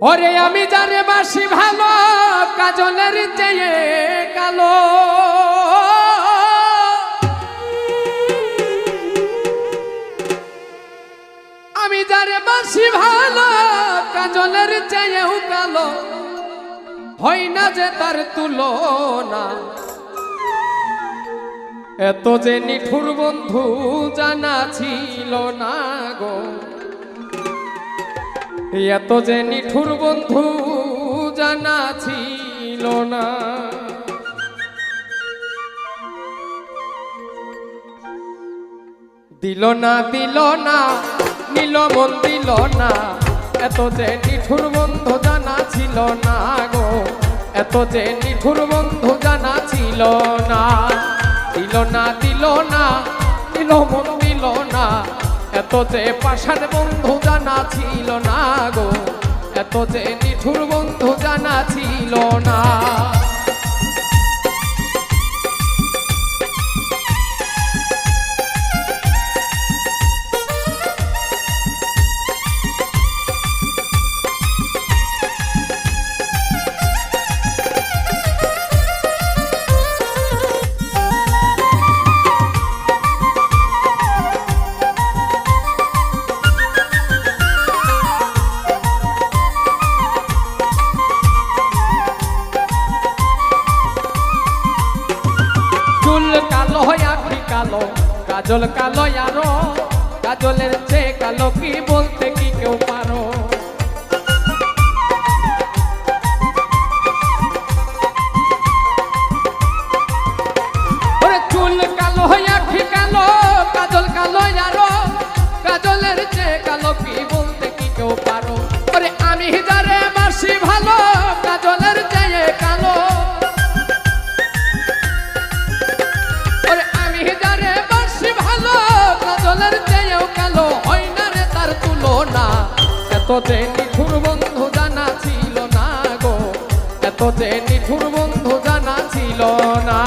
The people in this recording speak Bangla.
ওরে আমি যারে বাসি ভালো কাজলের চেয়ে কালো, আমি যারে বাসি ভালো কাজলের চেয়েও কালো, হয় না যে তার তুলনা। এত যে নিঠুর বন্ধু জানা ছিল না গো, এত যে নিঠুর বন্ধু জানা ছিল না। দিল না দিল না নিল মন দিল না, এত যে নিঠুর বন্ধু জানা ছিল না গো, এত যে নিঠুর বন্ধু জানা ছিল না। দিল না দিল না নিল মন দিল না, এত যে পাষাণ বন্ধু জানা ছিল না গো, এত যে নিঠুর বন্ধু জানা ছিল না। কালো আখি কালো কাজল কালো আরো, কাজলের চেয়ে কালো কি বলতে কি কেউ পারো। ওরে চুল কালো আখি কালো কাজল কালো আরো, কাজলের চেয়ে কালো কি বলতে কি কেউ পারো। ওরে আমি যারে বাসি ভালো কাজলের চেয়ে কালো, এত যে নিঠুর বন্ধু জানা ছিল না গো, এত যে নিঠুর বন্ধু জানা ছিল না।